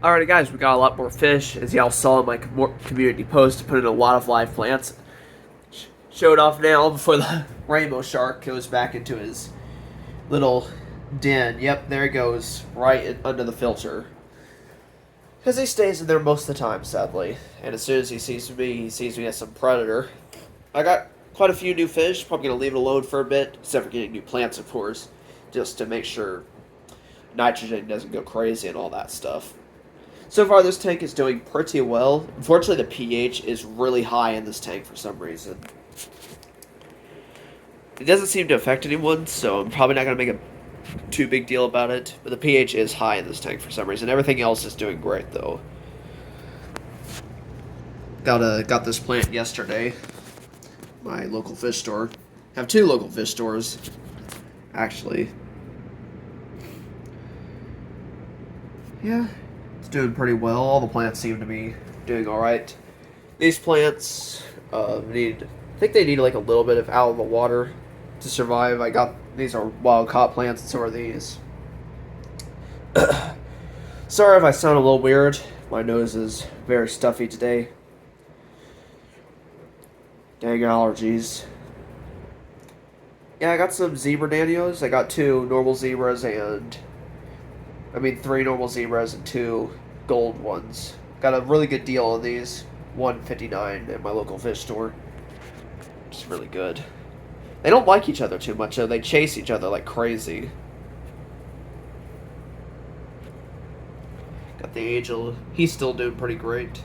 Alrighty guys, we got a lot more fish. As y'all saw in my community post, put in a lot of live plants. Showed off now before the rainbow shark goes back into his little den. Yep, there he goes, right under the filter. Because he stays in there most of the time, sadly. And as soon as he sees me as some predator. I got quite a few new fish. Probably going to leave it alone for a bit, except for getting new plants, of course, just to make sure nitrogen doesn't go crazy and all that stuff. So far, this tank is doing pretty well. Unfortunately, the pH is really high in this tank for some reason. It doesn't seem to affect anyone, so I'm probably not going to make a too big deal about it. But the pH is high in this tank for some reason. Everything else is doing great, though. Got this plant yesterday. My local fish store. I have two local fish stores, actually. Yeah. Doing pretty well. All the plants seem to be doing all right. These plants I think they need like a little bit of out of the water to survive. These are wild caught plants, and so are these. Sorry if I sound a little weird. My nose is very stuffy today. Dang allergies. Yeah, I got some zebra danios. I got two normal zebras and three normal zebras and two gold ones. Got a really good deal on these. $1.59 at my local fish store. Which is really good. They don't like each other too much, though. They chase each other like crazy. Got the angel. He's still doing pretty great.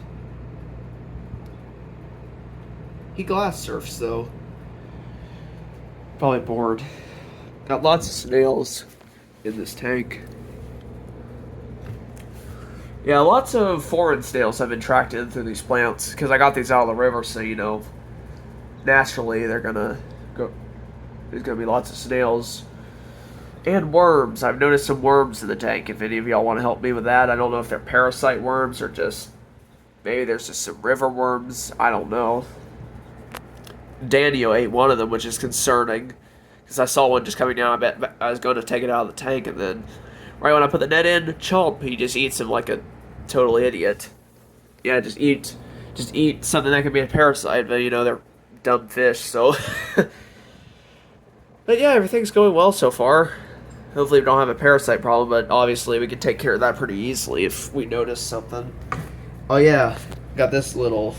He glass surfs, though. Probably bored. Got lots of snails in this tank. Yeah, lots of foreign snails have been tracked in through these plants because I got these out of the river, so naturally there's gonna be lots of snails and worms. I've noticed some worms in the tank. If any of y'all want to help me with that, I don't know if they're parasite worms or just maybe there's just some river worms. I don't know. Danio ate one of them, which is concerning because I saw one just coming down. I bet I was going to take it out of the tank, and then right when I put the net in, chomp, he just eats him like a total idiot. Yeah, just eat something that could be a parasite, but they're dumb fish, so. But yeah, everything's going well so far. Hopefully we don't have a parasite problem, but obviously we can take care of that pretty easily if we notice something. Oh yeah, got this little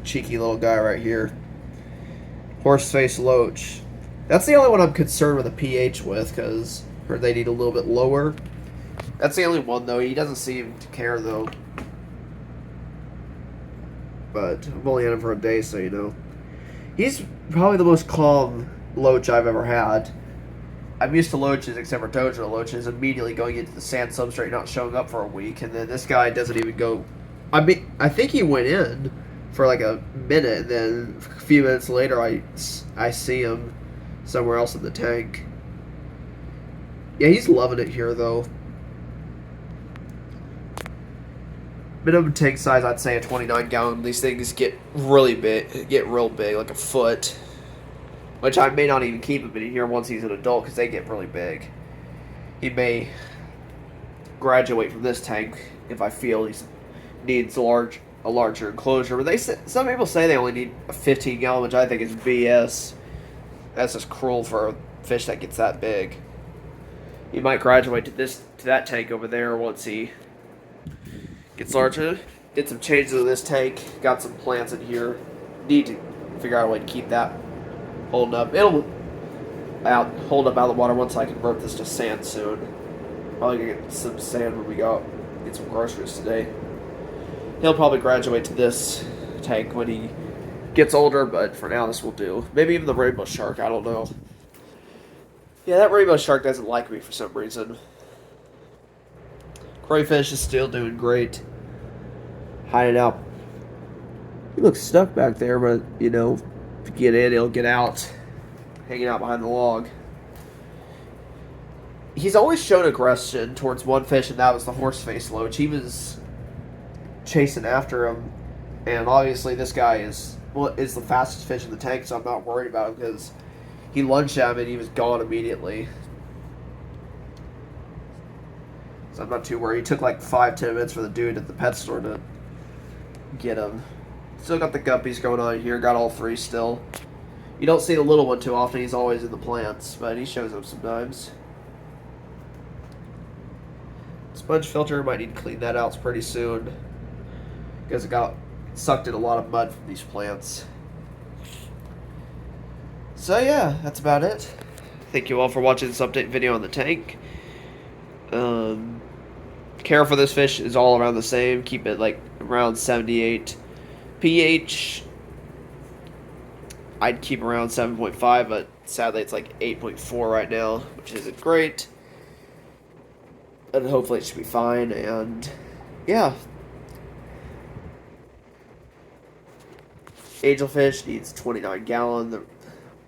cheeky little guy right here. Horseface loach. That's the only one I'm concerned with the pH with, because they need a little bit lower. That's the only one, though. He doesn't seem to care, though. But I've only had him for a day, so He's probably the most calm loach I've ever had. I'm used to loaches, except for dojo loaches, immediately going into the sand substrate, not showing up for a week, and then this guy doesn't even go. I think he went in for like a minute, and then a few minutes later, I see him somewhere else in the tank. Yeah, he's loving it here, though. Minimum tank size, I'd say a 29 gallon. These things get really big, real big, like a foot. Which I may not even keep him in here once he's an adult, because they get really big. He may graduate from this tank if I feel he needs a larger enclosure. But some people say they only need a 15 gallon, which I think is BS. That's just cruel for a fish that gets that big. He might graduate to that tank over there once he gets larger. Did some changes to this tank. Got some plants in here. Need to figure out a way to keep that holding up. It'll hold up out of the water once I convert this to sand soon. Probably gonna get some sand when we go get some groceries today. He'll probably graduate to this tank when he gets older, but for now this will do. Maybe even the rainbow shark, I don't know. Yeah, that rainbow shark doesn't like me for some reason. Crayfish is still doing great. Hiding out. He looks stuck back there, but, if you get in, he'll get out. Hanging out behind the log. He's always shown aggression towards one fish, and that was the horseface loach. He was chasing after him, and obviously this guy is the fastest fish in the tank, so I'm not worried about him, because he lunged at him and he was gone immediately. So So I'm not too worried. It took like 5-10 minutes for the dude at the pet store to get him. Still got the guppies going on here. Got all three still. You don't see the little one too often. He's always in the plants, but he shows up sometimes. Sponge filter, might need to clean that out pretty soon because it got sucked in a lot of mud from these plants. So yeah, that's about it. Thank you all for watching this update video on the tank. Care for this fish is all around the same. Keep it like around 78 pH. I'd keep around 7.5, but sadly it's like 8.4 right now, which isn't great. And hopefully it should be fine, and yeah. Angelfish needs 29 gallon, the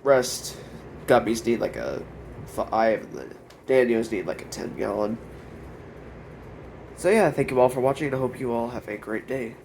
rest guppies need like a 5, and the Danios need like a 10 gallon. So yeah, thank you all for watching, and I hope you all have a great day.